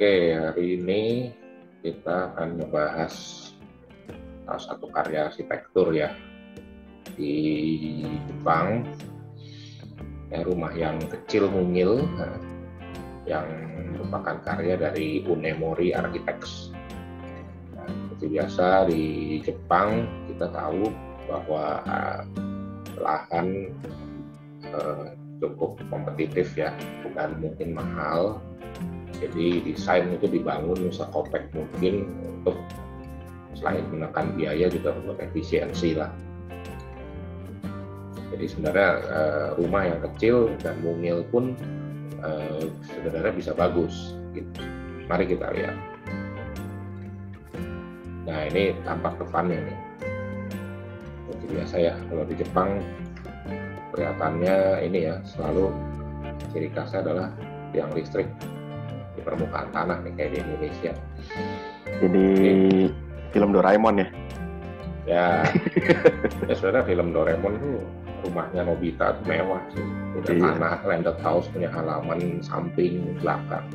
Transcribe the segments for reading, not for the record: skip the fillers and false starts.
Oke, hari ini kita akan membahas salah satu karya arsitektur ya di Jepang, rumah yang kecil mungil, yang merupakan karya dari Unemori Architects. Nah, seperti biasa di Jepang kita tahu bahwa lahan cukup kompetitif ya, bukan mungkin mahal. Jadi desain itu dibangun sekompact mungkin untuk selain menekan biaya juga untuk efisiensi lah. Jadi sebenarnya rumah yang kecil dan mungil pun sebenarnya bisa bagus. Gitu. Mari kita lihat. Nah ini tampak depannya nih. Seperti biasa ya, kalau di Jepang kelihatannya ini ya selalu ciri khasnya adalah tiang listrik di permukaan tanah nih kayak di Indonesia. Jadi film Doraemon ya? Ya sebenarnya film Doraemon tuh rumahnya Nobita tuh mewah sih. Punya tanah, landed house, punya halaman samping, belakang.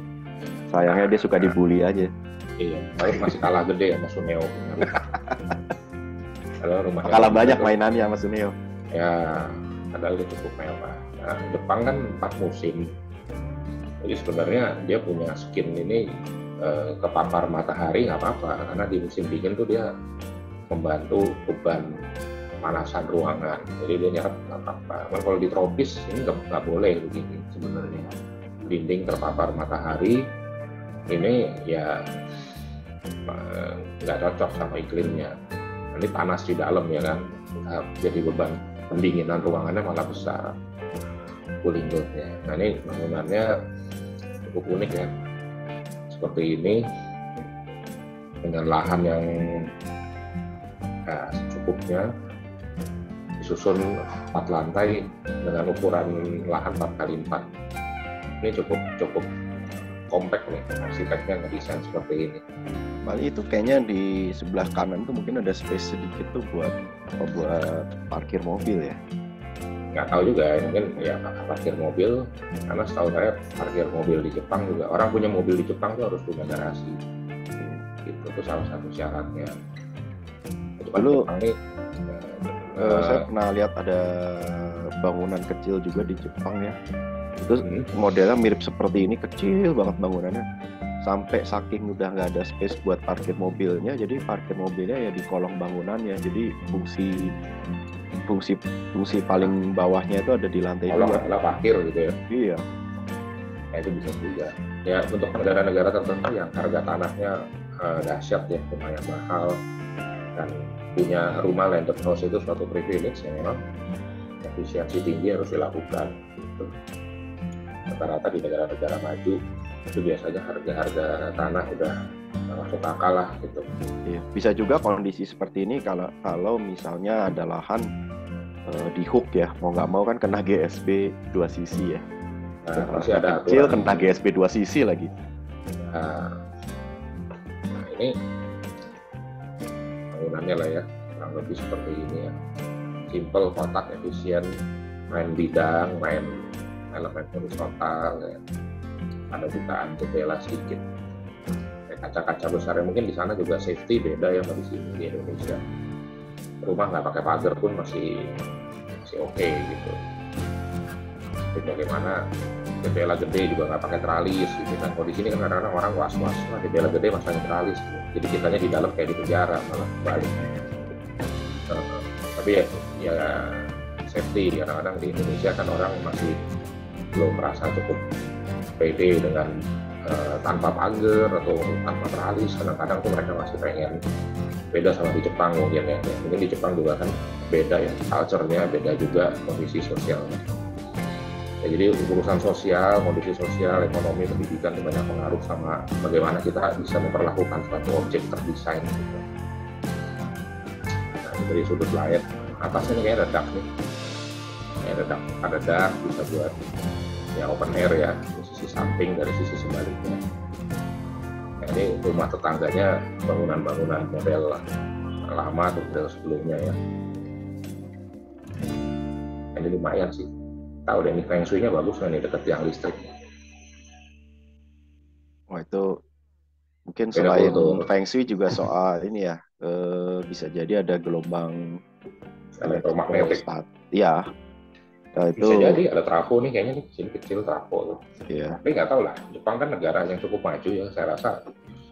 Sayangnya dia suka dibully aja. Iya, tapi masih kalah gede sama Suneo. Kalah banyak mainannya sama Suneo. Ya, padahal itu cukup mewah. Nah, Jepang kan 4 musim. Jadi sebenarnya dia punya skin ini kepapar matahari nggak apa-apa, karena di musim dingin tuh dia membantu beban pemanasan ruangan. Jadi dia nyerap nggak apa-apa. Nah, kalau di tropis ini nggak boleh begini sebenarnya. Dinding terpapar matahari ini ya nggak cocok sama iklimnya. Ini panas di dalam ya kan, jadi beban pendinginan ruangannya malah besar. Cooling load-nya. Nah ini bangunannya cukup unik ya, seperti ini dengan lahan yang secukupnya, disusun 4 lantai dengan ukuran lahan 4x4. Ini cukup compact nih, arsiteknya ngedesain seperti ini. Nah, itu kayaknya di sebelah kanan tuh mungkin ada space sedikit tuh buat parkir mobil ya. Nggak tahu juga, mungkin ya parkir mobil, karena setahu saya parkir mobil di Jepang juga, orang punya mobil di Jepang tuh harus punya garasi. Itu tuh salah satu syaratnya. Dulu saya pernah lihat ada bangunan kecil juga di Jepang ya. Itu modelnya mirip seperti ini, kecil banget bangunannya. Sampai saking udah nggak ada space buat parkir mobilnya, jadi parkir mobilnya ya di kolong bangunannya. Jadi fungsi paling bawahnya itu ada di lantai 2. Kalau parkir gitu ya. Iya. Nah, itu bisa juga. Ya untuk negara-negara tertentu yang harga tanahnya dahsyat ya, lumayan mahal, dan punya rumah landed house itu suatu privilege yang memang efisiensi tinggi harus dilakukan. Gitu. Rata-rata di negara-negara maju itu biasanya harga tanah udah masuk akal lah gitu. Iya, bisa juga kondisi seperti ini kalau misalnya ada lahan di hook ya, mau nggak mau kan kena GSB 2 sisi ya. Nah, masih ada kecil kena GSB 2 sisi lagi. Nah ini bangunannya lah ya, kurang lebih seperti ini ya. Simple, kotak, efisien, main bidang, main elemen horizontal ya. Ada bukaan jendela sedikit, kaca-kaca besarnya mungkin di sana juga safety beda ya di sini di Indonesia. Rumah nggak pakai pagar pun masih oke gitu. Tapi bagaimana jendela gede juga nggak pakai teralis gitu kan. Kalau di sini kan kadang-kadang orang was-was, jendela gede masanya teralis gitu. Jadi kitanya di dalam kayak di penjara malah balik. Tapi ya safety, kadang-kadang di Indonesia kan orang masih belum merasa cukup pede dengan tanpa pagar atau tanpa teralis. Kadang-kadang tuh mereka masih pengen, beda sama di Jepang mungkin ya. Mungkin di Jepang juga kan beda ya, culture-nya beda juga, kondisi sosialnya. Ya, jadi urusan sosial, kondisi sosial, ekonomi, pendidikan itu banyak pengaruh sama bagaimana kita bisa memperlakukan suatu objek terdesain gitu. Nah, dari sudut lain, atasnya ini kayak redak nih. Ada dak bisa buat ya open air ya, di sisi samping dari sisi sebaliknya. Nah, ini rumah tetangganya bangunan-bangunan model lama atau model sebelumnya ya. Ini lumayan sih. Tahu deh, ini feng shui-nya bagus kan nih, deket tiang listrik. Wah itu Mungkin selain Feng Shui juga soal ini ya, bisa jadi ada gelombang elektromagnetik. Iya. Nah, itu bisa jadi ada trafo nih, kayaknya nih sini kecil trafo. Iya. Tapi nggak tahu lah, Jepang kan negara yang cukup maju ya, saya rasa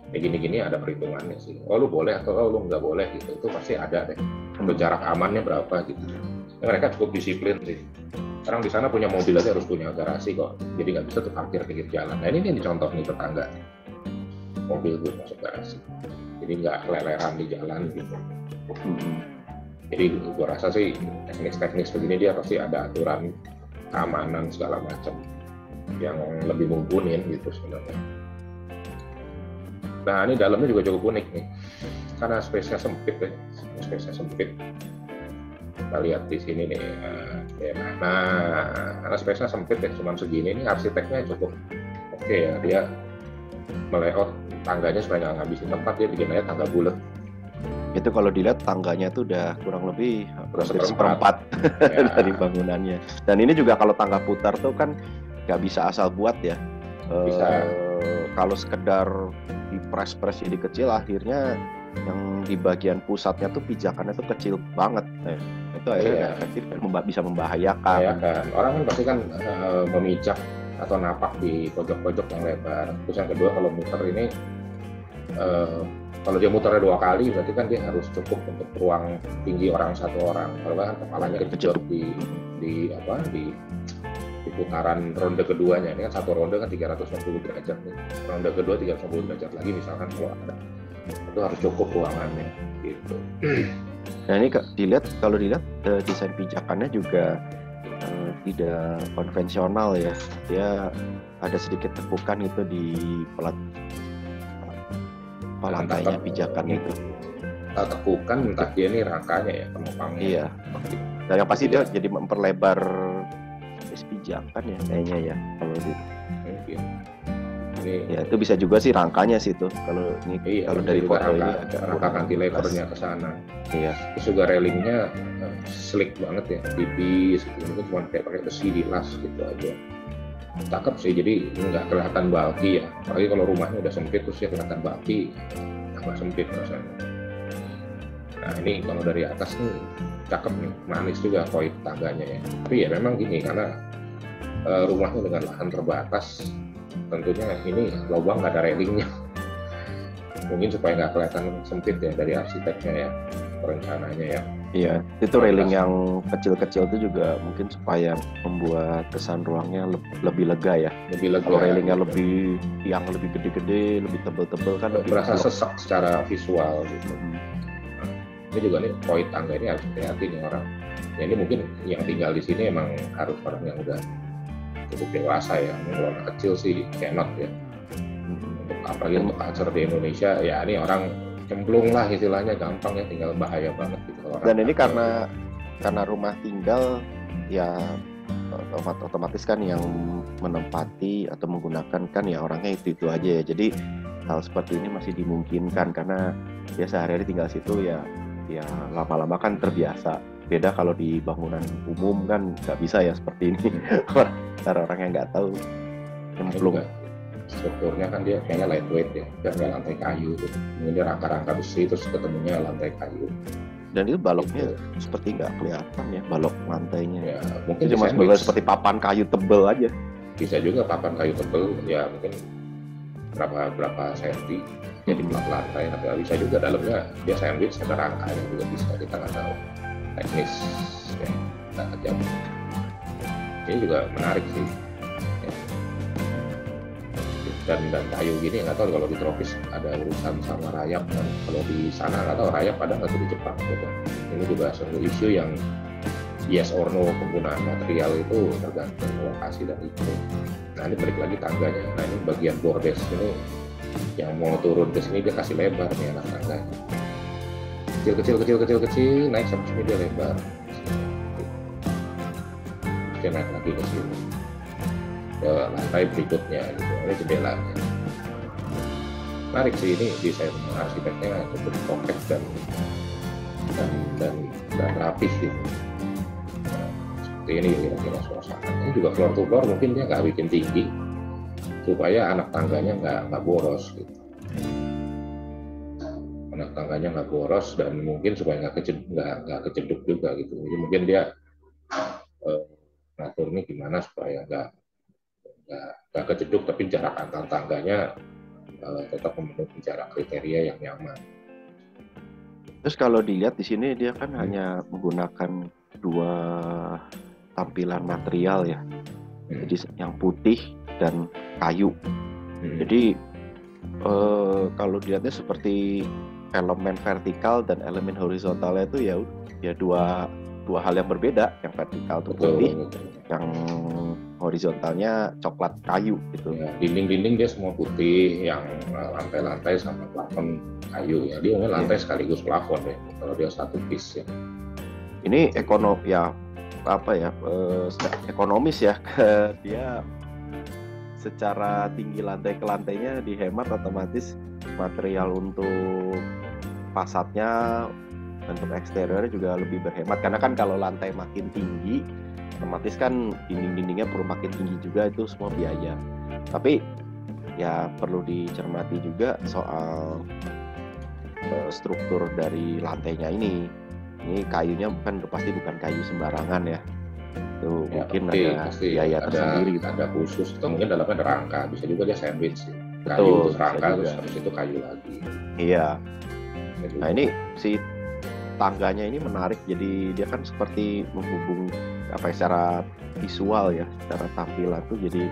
kayak gini-gini ada perhitungannya sih. Oh lu boleh atau lu nggak boleh gitu, itu pasti ada deh. Jarak amannya berapa gitu. Ya, mereka cukup disiplin sih. Sekarang di sana punya mobil aja harus punya garasi kok, jadi nggak bisa tuh parkir pinggir jalan. Nah ini dicontoh nih tetangga, mobil gue masuk garasi, jadi nggak leleran di jalan gitu. Jadi gue rasa sih teknis-teknis begini dia pasti ada aturan keamanan segala macam yang lebih mumpuni gitu sebenarnya. Nah ini dalamnya juga cukup unik nih, karena space-nya sempit ya, space-nya sempit. Kita lihat di sini nih, nah karena space-nya sempit ya, cuma segini, ini arsiteknya cukup oke ya, dia melayout tangganya supaya nggak ngabisin tempat, dia bikin aja tangga bulat. Itu kalau dilihat tangganya tuh udah kurang lebih seperempat ya. Dari bangunannya. Dan ini juga kalau tangga putar tuh kan nggak bisa asal buat ya. Bisa. Kalau sekedar dipres-pres jadi kecil, akhirnya yang di bagian pusatnya tuh pijakannya tuh kecil banget. Itu akhirnya efektif kan, bisa membahayakan. Orang kan pasti kan memijak atau napak di pojok-pojok yang lebar. Terus yang kedua kalau muter ini kalau dia muternya 2 kali berarti kan dia harus cukup untuk ruang tinggi orang satu orang. Kalau kan kepalanya kejut di putaran ronde keduanya. Ini kan satu ronde kan 360 derajat nih. Ronde kedua 360 derajat lagi misalkan kalau ada. Itu harus cukup ruangannya gitu. Nah ini kalau dilihat desain pijakannya juga tidak konvensional ya. Dia ada sedikit tekukan itu di lantainya pijakan itu. Tekukan entah dia ini rangkanya ya, penopangnya. Iya. Dan yang pasti dia jadi memperlebar pijakan ya kayaknya ya kalau di. Mungkin. Ya itu bisa juga sih rangkanya sih tuh kalau ini kalau dari foto ini rangka cantilevernya ke sana. Iya. Terus juga railingnya slick banget ya, tipis gitu. Itu cuma kayak pakai besi dilas gitu aja. Cakep sih, jadi nggak kelihatan bulky ya. Apalagi kalau rumahnya udah sempit terus ya kelihatan bulky, tambah sempit rasanya. Nah ini kalau dari atas nih cakep nih, manis juga void tangganya ya. Tapi ya memang gini, karena rumahnya dengan lahan terbatas, tentunya ini lubang nggak ada railingnya. Mungkin supaya nggak kelihatan sempit ya dari arsiteknya ya, perencanaannya ya. Iya, itu railing yang kecil-kecil itu juga mungkin supaya membuat kesan ruangnya lebih lega ya. Lebih lega. Kalau railingnya lebih gede-gede, lebih tebel-tebel kan lebih berasa sesak secara visual gitu. Nah, ini juga nih poin tangga ini harus hati-hati nih orang. Ya ini mungkin yang tinggal di sini emang harus orang yang udah cukup dewasa ya. Ini kalau anak kecil sih cannot ya. Apalagi untuk culture di Indonesia ya ini orang cemplung lah istilahnya, gampang ya, tinggal bahaya banget gitu. Dan ini karena rumah tinggal ya otomatis kan yang menempati atau menggunakan kan ya orangnya itu aja ya. Jadi hal seperti ini masih dimungkinkan karena dia sehari-hari tinggal situ ya lama-lama kan terbiasa. Beda kalau di bangunan umum kan nggak bisa ya seperti ini. Orang yang nggak tahu cemplung. Strukturnya kan dia kayaknya lightweight ya, dia nggak lantai kayu gitu. Ini dia rangka-rangka besi terus ketemunya lantai kayu. Dan itu baloknya seperti nggak kelihatan ya, balok lantainya. Ya, mungkin cuma seperti papan kayu tebel aja. Bisa juga papan kayu tebel ya, mungkin berapa senti jadi plat lantai. Tapi bisa juga dalamnya dia sandwich ada rangkanya juga bisa, kita nggak tahu teknis ya, nggak kejam. Ini juga menarik sih. Dan kayu gini nggak tahu kalau di tropis ada urusan sama rayap kan. Kalau di sana nggak tahu rayap ada nggak tuh di Jepang gitu. Ini juga satu isu yang yes or no penggunaan material itu tergantung lokasi dan itu. Nah ini balik lagi tangganya. Nah ini bagian bordes ini yang mau turun ke sini dia kasih lebar nih anak tangganya. Kecil naik sampai sini dia lebar. Dia naik lagi ke sini. Ke lantai berikutnya gitu, ini jendelanya. Menarik sih, ini desain arsiteknya cukup kompleks dan rapih gitu. Nah, seperti ini kira-kira suasana. Ini juga floor to floor mungkin dia nggak bikin tinggi supaya anak tangganya nggak boros gitu. tangganya nggak boros, dan mungkin supaya nggak kejeduk juga gitu. Jadi mungkin dia ngaturnya gimana supaya nggak kejeduk, tapi jarak antar tangganya tetap memenuhi jarak kriteria yang nyaman. Terus kalau dilihat di sini dia kan hanya menggunakan 2 tampilan material ya. Jadi yang putih dan kayu. Jadi kalau dilihatnya seperti elemen vertikal dan elemen horizontalnya itu ya dua hal yang berbeda. Yang vertikal itu putih, yang horizontalnya coklat kayu gitu. Ya, dinding-dinding dia semua putih, yang lantai-lantai sama plafon kayu ya. Dia lantai sekaligus plafon ya. Kalau dia satu piece ya. Ini ekonomis ya. Dia secara tinggi lantai ke lantainya dihemat, otomatis material untuk fasadnya, bentuk eksteriornya juga lebih berhemat, karena kan kalau lantai makin tinggi otomatis kan dinding-dindingnya perlu makin tinggi juga, itu semua biaya. Tapi ya perlu dicermati juga soal struktur dari lantainya ini kayunya pasti bukan kayu sembarangan ya. Itu ya, mungkin ada biaya tersendiri, ada khusus, atau mungkin dalamnya ada rangka, bisa juga dia sandwich kayu terus rangka terus habis itu kayu lagi. Iya. Nah ini si tangganya ini menarik, jadi dia kan seperti menghubung secara visual ya, secara tampilan tuh jadi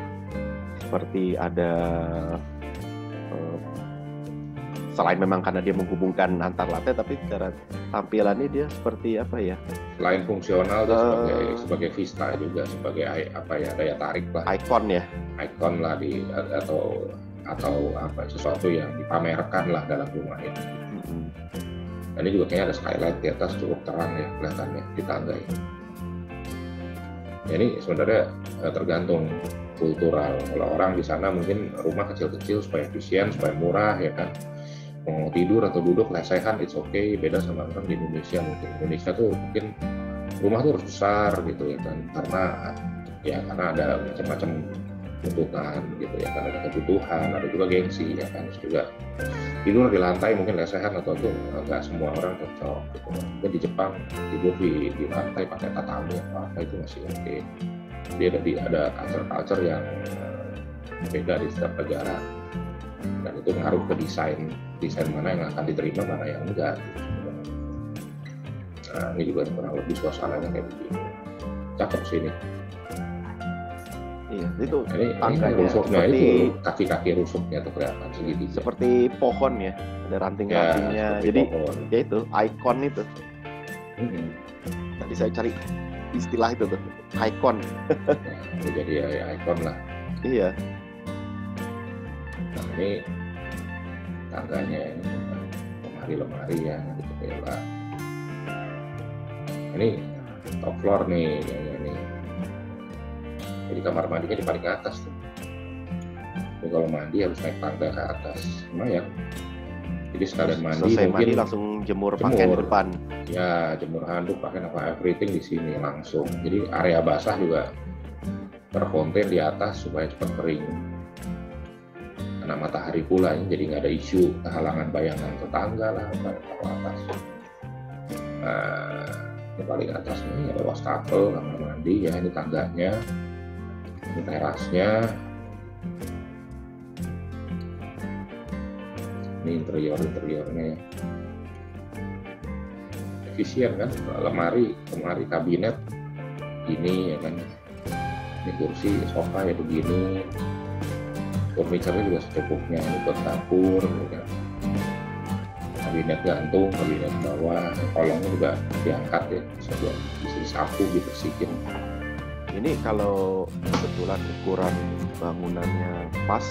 seperti ada selain memang karena dia menghubungkan antar lantai, tapi secara tampilannya dia seperti selain fungsional tuh sebagai vista juga, sebagai daya tarik lah, ikon lah atau sesuatu yang dipamerkan lah dalam rumah ini. Ini juga kayaknya ada skylight di atas, cukup terang ya kelihatannya di tangga ini. Ya, ini sebenarnya tergantung kultural. Kalau orang di sana mungkin rumah kecil-kecil supaya efisien, supaya murah ya kan. Mau tidur atau duduk lesehan it's okay, beda sama orang di Indonesia. Mungkin Indonesia tuh mungkin rumah tuh harus besar gitu ya kan, karena ada macam-macam tuntutan gitu ya kan, ada kebutuhan, ada juga gengsi ya kan. Terus juga tidur di lantai mungkin lesehan atau tuh nggak semua orang cocok gitu. Mungkin di Jepang tidur di lantai pakai tatami apa itu masih oke. Dia ada culture yang beda di setiap negara, dan itu ngaruh ke desain mana yang akan diterima, mana yang enggak gitu. Nah ini juga kurang lebih suasananya kayak begini, cakep sih ini. Iya, itu tangganya rusuknya itu kaki-kaki rusuknya tuh kelihatan segitiga. Seperti pohon ya, ada ranting-rantingnya. Ya, jadi pohon. Ya itu ikon itu. Tadi saya cari istilah itu tuh, ikon. Nah, jadi ya ikon lah. Iya. Nah ini tangganya ini lemari ya, gitu ya. Ini top floor nih kayaknya nih. Jadi kamar mandinya di paling atas tuh. Jadi kalau mandi harus naik tangga ke atas, lumayan. Jadi sekalian mandi mungkin langsung jemur pakaian depan. Ya, jemur handuk, pakaian everything di sini langsung. Jadi area basah juga terkonten di atas supaya cepat kering. Karena matahari pula ini, jadi nggak ada isu kehalangan bayangan tetangga lah ke atas. Nah, di paling atas ini ada wastafel, kamar mandi ya, ini tangganya. Ini terasnya, ini interiornya ya. Efisien kan, lemari kabinet ini ya kan, ini kursi sofa ya begini, furniture-nya juga secukupnya, ini buat dapur ya kan. Kabinet gantung, kabinet bawah, kolongnya juga diangkat ya, bisa disapu, dibersihin. Ini kalau kebetulan ukuran bangunannya pas,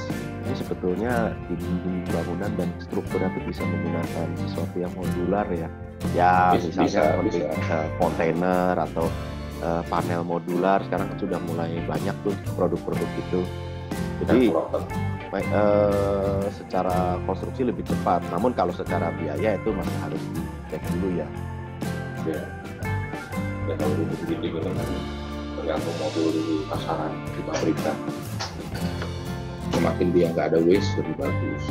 ini sebetulnya dinding bangunan dan strukturnya itu bisa menggunakan sesuatu yang modular ya. Ya misalnya seperti kontainer atau panel modular, sekarang kan sudah mulai banyak tuh produk-produk itu. Jadi secara konstruksi lebih cepat. Namun kalau secara biaya itu masih harus dicek dulu ya. Ya kalau begitu kan tergantung modul di pasaran, di pabrikan. Semakin dia nggak ada waste lebih bagus.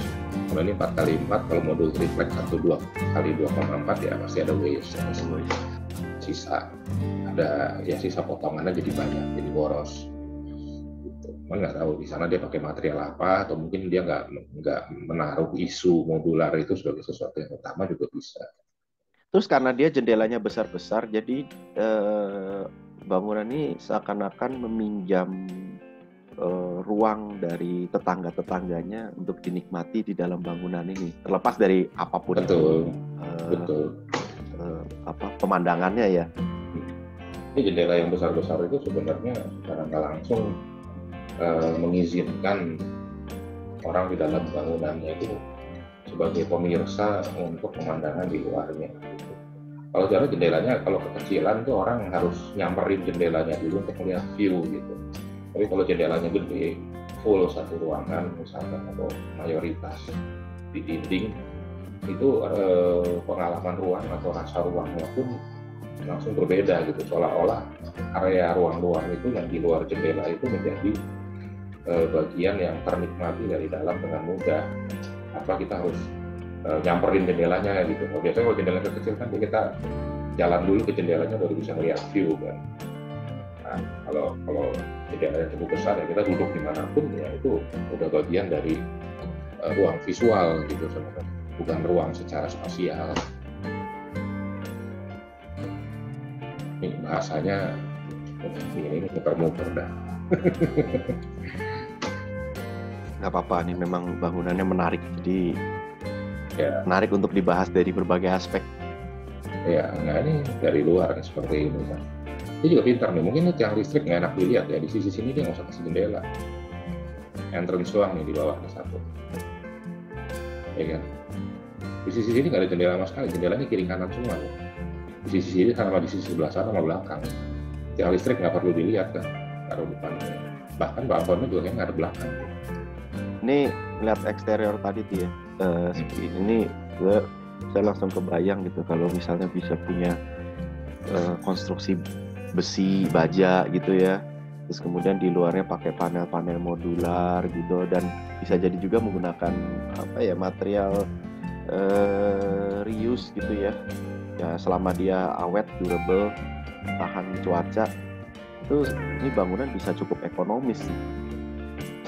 Kalau ini 4x4, kalau modul triplex 2 kali 2,4 ya pasti ada waste. Sisa ada ya, sisa potongannya jadi banyak, jadi boros. Gitu. Nggak tahu di sana dia pakai material apa, atau mungkin dia nggak menaruh isu modular itu sebagai sesuatu yang utama juga bisa. Terus karena dia jendelanya besar-besar, jadi bangunan ini seakan-akan meminjam ruang dari tetangga-tetangganya untuk dinikmati di dalam bangunan ini, terlepas dari apapun betul. Pemandangannya ya. Ini jendela yang besar-besar itu sebenarnya secara nggak langsung mengizinkan orang di dalam bangunannya itu sebagai pemirsa untuk pemandangan di luarnya. Kalau cara jendelanya, kalau kekecilan tuh orang harus nyamperin jendelanya dulu untuk melihat view gitu. Tapi kalau jendelanya gede, full satu ruangan misalkan, atau mayoritas di dinding, itu pengalaman ruang atau rasa ruangnya pun langsung berbeda gitu. Seolah-olah area ruang-ruang itu yang di luar jendela itu menjadi bagian yang ternikmati dari dalam dengan mudah. Apa kita harus nyamperin jendelanya gitu. Biasanya kalau jendelanya kecil kan kita jalan dulu ke jendelanya baru bisa melihat view kan. Nah, kalau jendelanya cukup besar ya kita duduk dimanapun ya itu udah bagian dari ruang visual gitu sebenarnya, bukan ruang secara spasial. Ini bahasanya ini muter-muter dah. Nggak apa-apa, nih memang bangunannya menarik, jadi ya, menarik untuk dibahas dari berbagai aspek. Ya, nah ini dari luar seperti ini kan. Dia juga pintar nih, mungkin tiang listrik nggak enak dilihat ya, di sisi sini dia nggak usah kasih jendela, entrance doang nih di bawahnya satu, ya kan. Di sisi sini nggak ada jendela sama sekali, jendelanya kiri kanan semua. Di sisi sini sama di sisi sebelah sana sama belakang. Tiang listrik nggak perlu dilihat kan, taruh depannya. Bahkan balkonnya juga kayaknya nggak ada belakang. Ini lihat eksterior tadi tuh ya, ini saya langsung kebayang gitu kalau misalnya bisa punya konstruksi besi baja gitu ya, terus kemudian di luarnya pakai panel-panel modular gitu, dan bisa jadi juga menggunakan material reuse gitu ya, selama dia awet, durable, tahan cuaca, itu ini bangunan bisa cukup ekonomis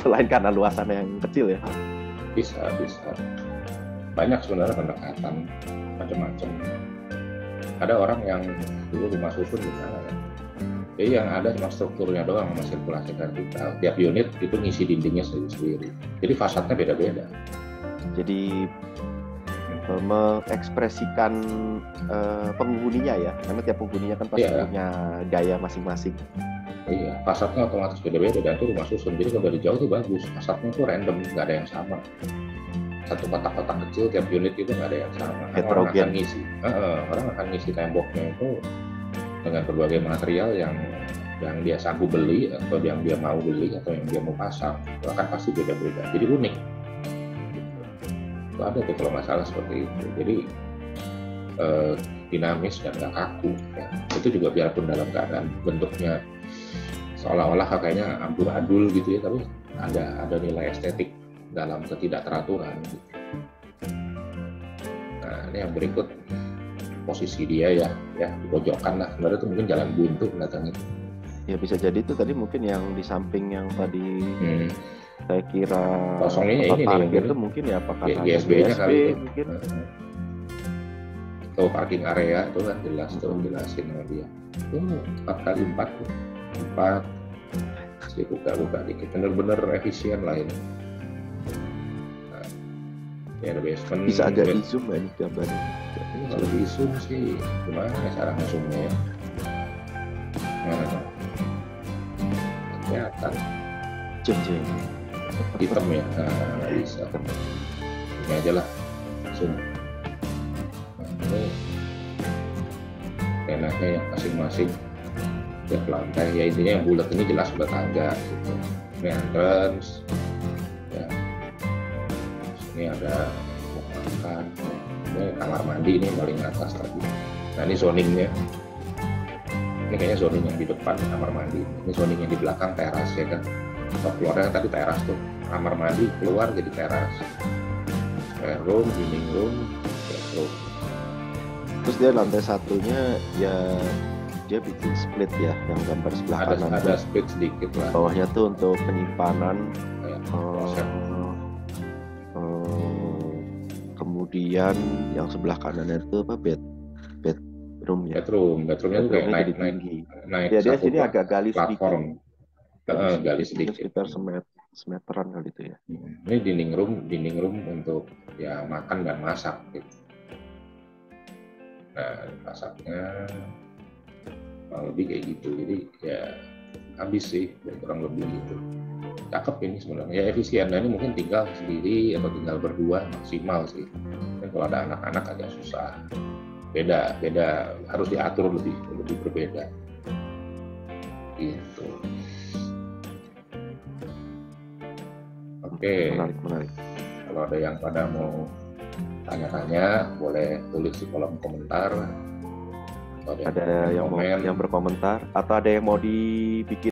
selain karena luasannya yang kecil ya. Bisa banyak sebenarnya pendekatan macam-macam. Ada orang yang dulu rumah susun gimana ya, jadi yang ada cuma strukturnya doang sama sirkulasi vertikal, tiap unit itu ngisi dindingnya sendiri-sendiri, jadi fasadnya beda-beda. Jadi mengekspresikan penghuninya ya, karena tiap penghuninya kan pasti punya gaya masing-masing. Iya, fasadnya otomatis beda-beda, dan itu rumah susun, jadi kalau dari jauh tuh bagus, fasadnya tuh random, nggak ada yang sama. Satu kotak-kotak kecil tiap unit itu nggak ada yang sama. Orang akan ngisi temboknya itu dengan berbagai material yang dia sanggup beli, atau yang dia mau beli, atau yang dia mau pasang, itu akan pasti beda-beda, jadi unik. Itu ada tuh kalau masalah seperti itu, jadi dinamis dan nggak kaku ya. Itu juga biarpun dalam keadaan bentuknya seolah-olah kayaknya amburadul gitu ya, tapi ada nilai estetik dalam ketidakteraturan gitu. Nah ini yang berikut, posisi dia ya di pojokan lah, sebenarnya itu mungkin jalan buntu belakang itu ya, bisa jadi itu tadi mungkin yang di samping yang tadi saya kira kosongnya ini nih, itu mungkin ya apakah GSB-nya kali itu mungkin. Atau parking area itu kan jelas tuh jelasin sama dia. 4x4 sih, buka dikit, bener-bener efisien lah ini. Nah, ya ada basement. Bisa agak di zoom ya nih gambarnya. Kalau di zoom sih gimana cara zoomnya ya? Kelihatan. Jeng. Hitam ya, nggak bisa. Ini aja lah zoom. Ini enaknya yang masing-masing tiap lantai ya, intinya yang bulat ini jelas udah tangga gitu. Ini entrance ya, ini ada makan, ini kamar mandi, ini paling atas tadi. Nah ini zoningnya, ini kayaknya zoning yang di depan kamar mandi, ini zoning yang di belakang teras ya kan. Top floornya tadi teras tuh, kamar mandi keluar jadi teras. spare room, dining room, bedroom. Terus dia lantai satunya ya dia bikin split ya, yang gambar sebelah kanan. Ada split sedikit lah. Bawahnya tuh untuk penyimpanan. Kemudian yang sebelah kanannya itu apa, bedroomnya. Bedroomnya tuh kayak naik tinggi. Ya dia sini agak gali platform. Gali sedikit. Sekitar semeteran kali itu ya. Ini dining room untuk ya makan dan masak gitu. Nah, masaknya lebih kayak gitu, jadi ya habis sih kurang lebih gitu. Cakep ini sebenarnya, ya efisien. Nah, ini mungkin tinggal sendiri atau tinggal berdua maksimal sih. Dan kalau ada anak-anak agak susah, beda harus diatur lebih berbeda gitu. Oke. Menarik. Kalau ada yang pada mau tanya-tanya, boleh tulis di kolom komentar. Ada yang berkomentar atau ada yang mau dibikin